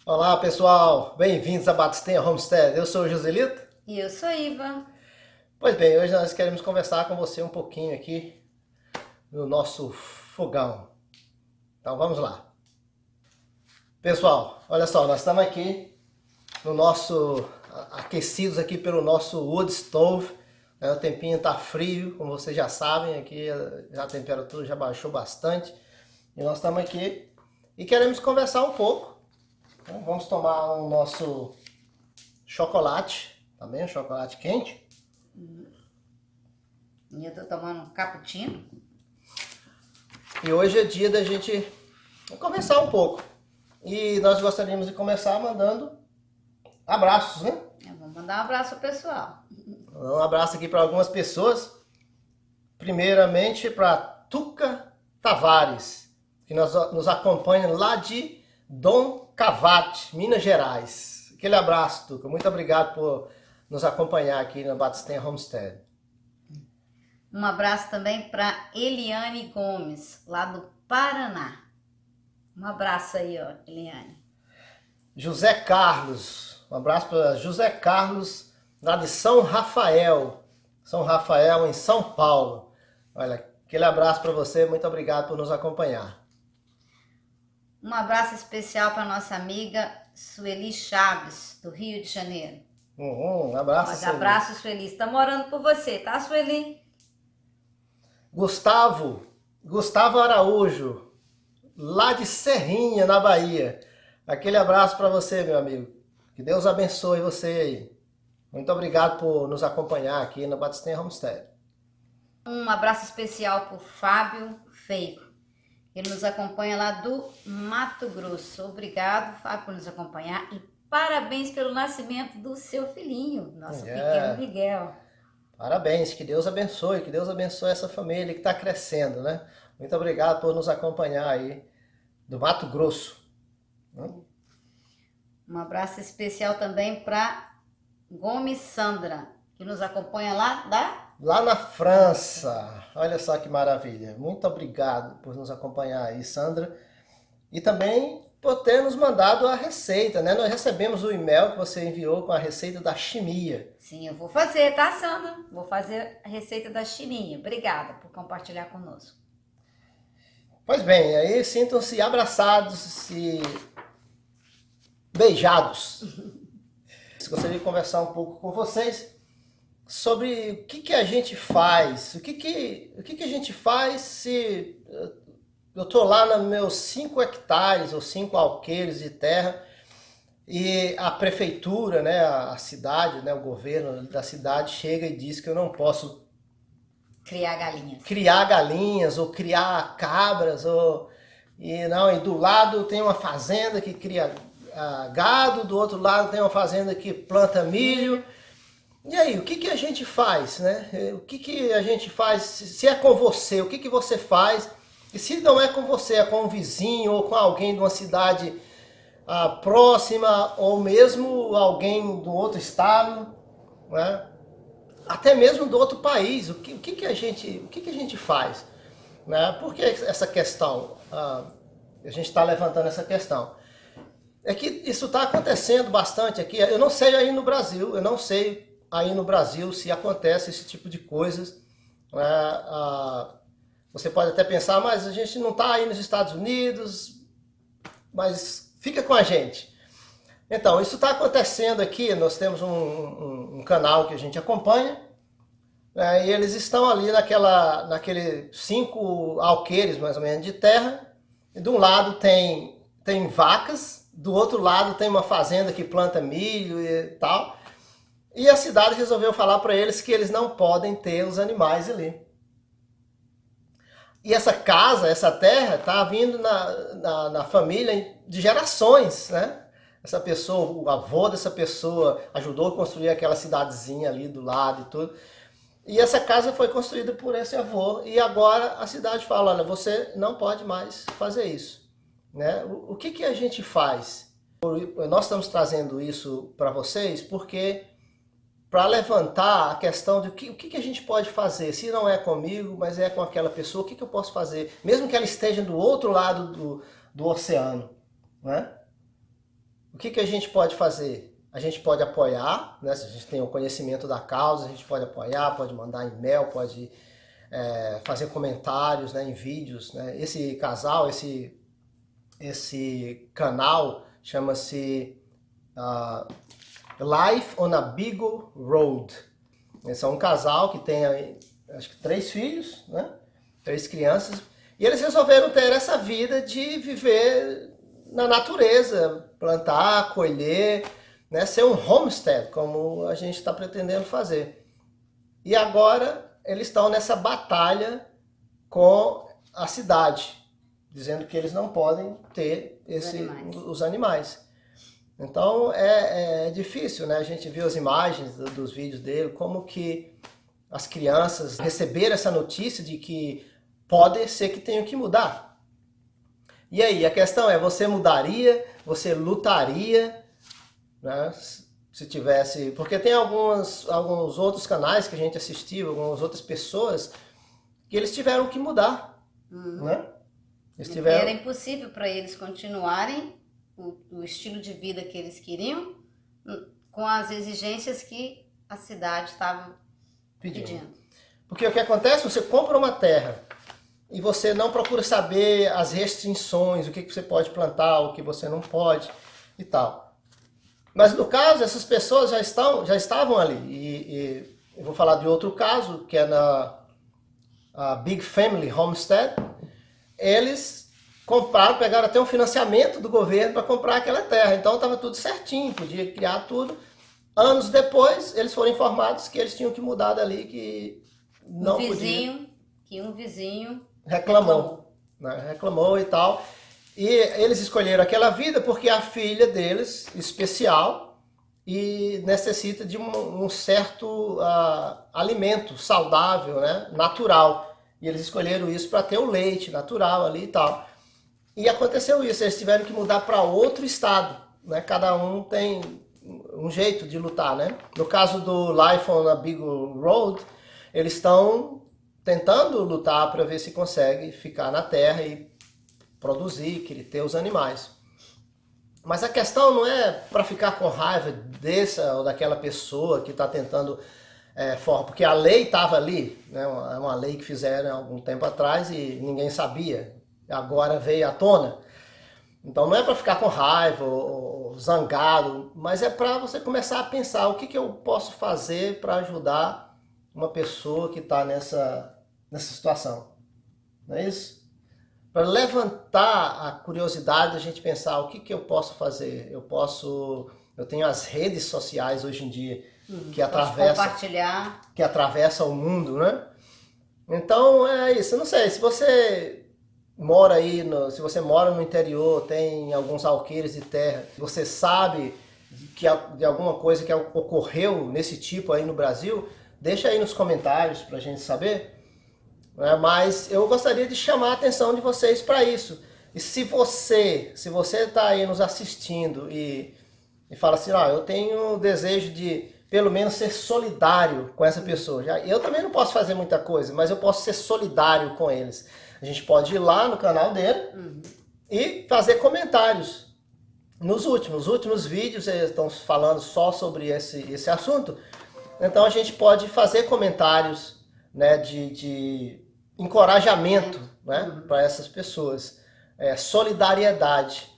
Olá pessoal, bem-vindos a Batistenha Homestead. Eu sou o Joselito. E eu sou Iva. Pois bem, hoje nós queremos conversar com você um pouquinho aqui no nosso fogão. Então vamos lá. Pessoal, olha só, nós estamos aqui no nosso aquecidos aqui pelo nosso wood stove. O tempinho está frio, como vocês já sabem, aqui a temperatura já baixou bastante. E nós estamos aqui e queremos conversar um pouco. Então, vamos tomar o nosso chocolate, também um chocolate quente. E eu tô tomando um cappuccino. E hoje é dia da gente conversar um pouco. E nós gostaríamos de começar mandando abraços, né? Eu vou mandar um abraço pro pessoal. Um abraço aqui para algumas pessoas. Primeiramente para Tuca Tavares, que nos acompanha lá de Dom Cavate, Minas Gerais. Aquele abraço, Tuca. Muito obrigado por nos acompanhar aqui na Batistenha Homestead. Um abraço também para Eliane Gomes, lá do Paraná. Um abraço aí, ó, Eliane. José Carlos, um abraço para José Carlos, lá de São Rafael. São Rafael, em São Paulo. Olha, aquele abraço para você, muito obrigado por nos acompanhar. Um abraço especial para nossa amiga Sueli Chaves, do Rio de Janeiro. Um abraço. Olha, abraço, Sueli. Estamos orando por você, tá, Sueli? Gustavo Araújo, lá de Serrinha, na Bahia. Aquele abraço para você, meu amigo. Que Deus abençoe você aí. Muito obrigado por nos acompanhar aqui na Batistenha Homestead. Um abraço especial para o Fábio Feico. Ele nos acompanha lá do Mato Grosso. Obrigado, Fábio, por nos acompanhar. E parabéns pelo nascimento do seu filhinho, nosso pequeno Miguel. Parabéns, que Deus abençoe essa família que está crescendo, né? Muito obrigado por nos acompanhar aí do Mato Grosso. Um abraço especial também para Gomes Sandra, que nos acompanha lá na França. Olha só que maravilha. Muito obrigado por nos acompanhar aí, Sandra. E também por ter nos mandado a receita, né? Nós recebemos o e-mail que você enviou com a receita da chimia. Sim, eu vou fazer, tá, Sandra? Vou fazer a receita da chiminha. Obrigada por compartilhar conosco. Pois bem, aí sintam-se abraçados e beijados. Gostaria de conversar um pouco com vocês sobre o que a gente faz. O que a gente faz se eu estou lá nos meus 5 hectares ou 5 alqueires de terra e a prefeitura, né, a cidade, né, o governo da cidade chega e diz que eu não posso criar galinhas ou criar cabras e do lado tem uma fazenda que cria gado, do outro lado tem uma fazenda que planta milho. E aí, o que a gente faz, né? O que a gente faz? Se é com você, o que você faz? E se não é com você, é com um vizinho ou com alguém de uma cidade próxima ou mesmo alguém do outro estado, né? Até mesmo do outro país, o que a gente faz? Né? Por que essa questão? A gente está levantando essa questão. É que isso está acontecendo bastante aqui. Eu não sei aí no Brasil, se acontece esse tipo de coisas. Você pode até pensar, mas a gente não está aí nos Estados Unidos, mas fica com a gente. Então, isso está acontecendo aqui, nós temos um canal que a gente acompanha, e eles estão ali naquele 5 alqueires, mais ou menos, de terra, e de um lado tem vacas, do outro lado tem uma fazenda que planta milho e tal, e a cidade resolveu falar para eles que eles não podem ter os animais ali. E essa casa, essa terra, está vindo na família de gerações, né? Essa pessoa, o avô dessa pessoa ajudou a construir aquela cidadezinha ali do lado e tudo. E essa casa foi construída por esse avô. E agora a cidade fala, olha, você não pode mais fazer isso. Né? O que a gente faz? Nós estamos trazendo isso para vocês porque para levantar a questão de o que a gente pode fazer. Se não é comigo, mas é com aquela pessoa, o que eu posso fazer? Mesmo que ela esteja do outro lado do oceano. Né? o que a gente pode fazer? A gente pode apoiar, né? Se a gente tem o conhecimento da causa, a gente pode apoiar, pode mandar e-mail, pode fazer comentários, né, em vídeos, né? Esse casal, esse canal chama-se Life on a Beagle Road. Esse é um casal que tem, acho que 3 filhos, né? 3 crianças. E eles resolveram ter essa vida de viver na natureza, plantar, colher, né? Ser um homestead, como a gente está pretendendo fazer. E agora eles estão nessa batalha com a cidade, dizendo que eles não podem ter os animais. Então é difícil, né? A gente viu as imagens dos vídeos dele, como que as crianças receberam essa notícia de que pode ser que tenham que mudar. E aí, a questão é, você mudaria, você lutaria, né? Se tivesse... Porque tem alguns outros canais que a gente assistiu, algumas outras pessoas, que eles tiveram que mudar, né? Era impossível para eles continuarem o estilo de vida que eles queriam com as exigências que a cidade estava pedindo. Porque o que acontece, você compra uma terra e você não procura saber as restrições, o que você pode plantar, o que você não pode e tal. Mas no caso, essas pessoas já estavam ali. E eu vou falar de outro caso, que é na Big Family Homestead. Eles compraram, pegaram até um financiamento do governo para comprar aquela terra. Então estava tudo certinho, podia criar tudo. Anos depois, eles foram informados que eles tinham que mudar dali, que não podia. Um vizinho reclamou, né? Reclamou e tal. E eles escolheram aquela vida porque a filha deles, especial, e necessita de um certo alimento saudável, né? Natural. E eles escolheram isso para ter o leite natural ali e tal. E aconteceu isso, eles tiveram que mudar para outro estado, né? Cada um tem um jeito de lutar, né? No caso do Life on a Beagle Road, eles estão tentando lutar para ver se consegue ficar na terra e produzir, querer ter os animais. Mas a questão não é para ficar com raiva dessa ou daquela pessoa que está tentando, porque a lei estava ali, né? É uma lei que fizeram há algum tempo atrás e ninguém sabia, agora veio à tona. Então não é para ficar com raiva ou zangado, mas é para você começar a pensar o que eu posso fazer para ajudar uma pessoa que está nessa situação. Não é isso? Para levantar a curiosidade, a gente pensar o que eu posso fazer. Eu tenho as redes sociais hoje em dia que atravessa o mundo, né? Então é isso. Eu não sei, se você mora aí, se você mora no interior, tem alguns alqueires de terra, você sabe de alguma coisa que ocorreu nesse tipo aí no Brasil, deixa aí nos comentários para a gente saber. Mas eu gostaria de chamar a atenção de vocês para isso. E se você está aí nos assistindo e fala assim, eu tenho o desejo de pelo menos ser solidário com essa pessoa. Eu também não posso fazer muita coisa, mas eu posso ser solidário com eles. A gente pode ir lá no canal dele e fazer comentários. Nos últimos vídeos eles estão falando só sobre esse assunto. Então a gente pode fazer comentários, né, de encorajamento, né, para essas pessoas, solidariedade.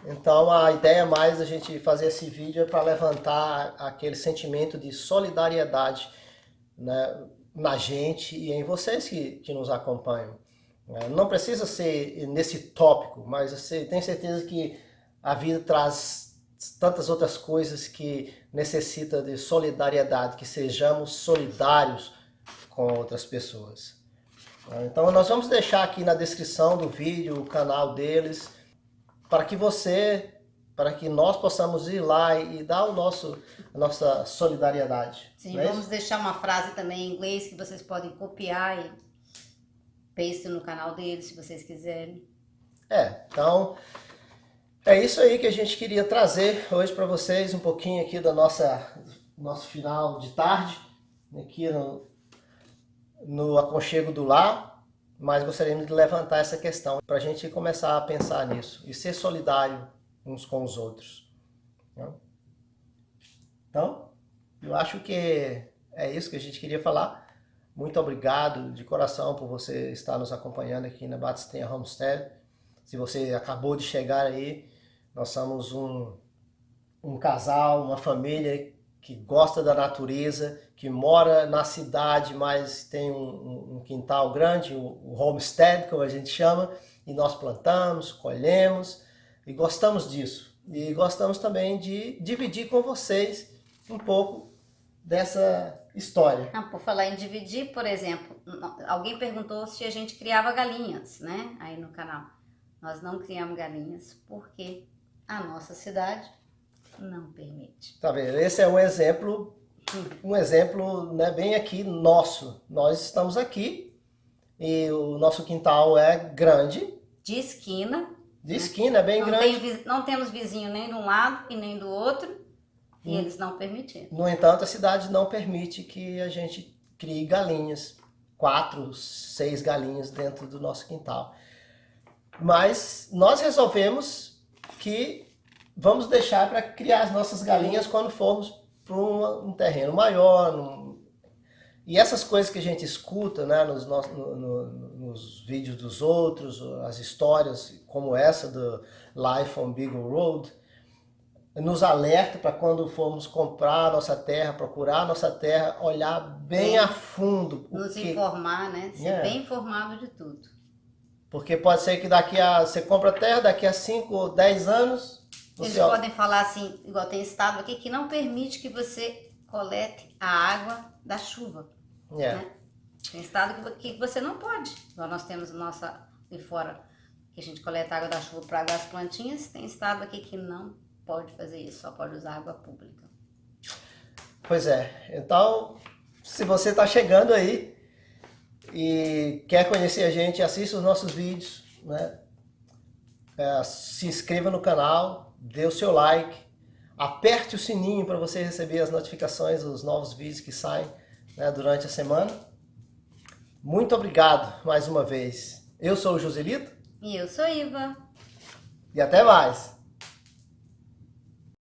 Então a ideia mais da gente fazer esse vídeo é para levantar aquele sentimento de solidariedade, né, na gente e em vocês que nos acompanham. Não precisa ser nesse tópico, mas você tem certeza que a vida traz tantas outras coisas que necessita de solidariedade, que sejamos solidários com outras pessoas. Então nós vamos deixar aqui na descrição do vídeo o canal deles, para que nós possamos ir lá e dar a nossa solidariedade. Sim, vamos deixar uma frase também em inglês que vocês podem copiar e paste no canal deles, se vocês quiserem. Então é isso aí que a gente queria trazer hoje para vocês, um pouquinho aqui do nosso final de tarde, aqui no aconchego do lar, mas gostaríamos de levantar essa questão para a gente começar a pensar nisso e ser solidário uns com os outros. Então, eu acho que é isso que a gente queria falar. Muito obrigado de coração por você estar nos acompanhando aqui na Batistenha Homestead. Se você acabou de chegar aí, nós somos um casal, uma família que gosta da natureza, que mora na cidade, mas tem um quintal grande, o homestead, como a gente chama, e nós plantamos, colhemos e gostamos disso. E gostamos também de dividir com vocês um pouco dessa história. Por falar em dividir, por exemplo, alguém perguntou se a gente criava galinhas, né? Aí no canal. Nós não criamos galinhas porque a nossa cidade não permite. Tá vendo? Esse é um exemplo, né, bem aqui nosso. Nós estamos aqui e o nosso quintal é grande. De esquina. De esquina, é bem grande. Não temos vizinho nem de um lado e nem do outro. E eles não permitiram. No entanto, a cidade não permite que a gente crie galinhas. 4, 6 galinhas dentro do nosso quintal. Mas nós resolvemos que vamos deixar para criar as nossas galinhas quando formos para um terreno maior. E essas coisas que a gente escuta, né, nos vídeos dos outros, as histórias como essa do Life on Beagle Road, nos alerta para quando formos comprar a nossa terra, procurar a nossa terra, olhar bem a fundo. Nos informar, né? Ser bem informado de tudo. Porque pode ser que você compra a terra, daqui a 5 ou 10 anos... Eles podem falar assim, igual tem estado aqui, que não permite que você colete a água da chuva. Né? Tem estado que você não pode. Igual nós temos nossa ali fora, que a gente coleta água da chuva para água das plantinhas. Tem estado aqui que não pode fazer isso, só pode usar água pública. Pois é. Então, se você está chegando aí e quer conhecer a gente, assista os nossos vídeos, né? Se inscreva no canal, dê o seu like, aperte o sininho para você receber as notificações dos novos vídeos que saem, né, durante a semana. Muito obrigado mais uma vez. Eu sou o Joselito. E eu sou Iva. E até mais.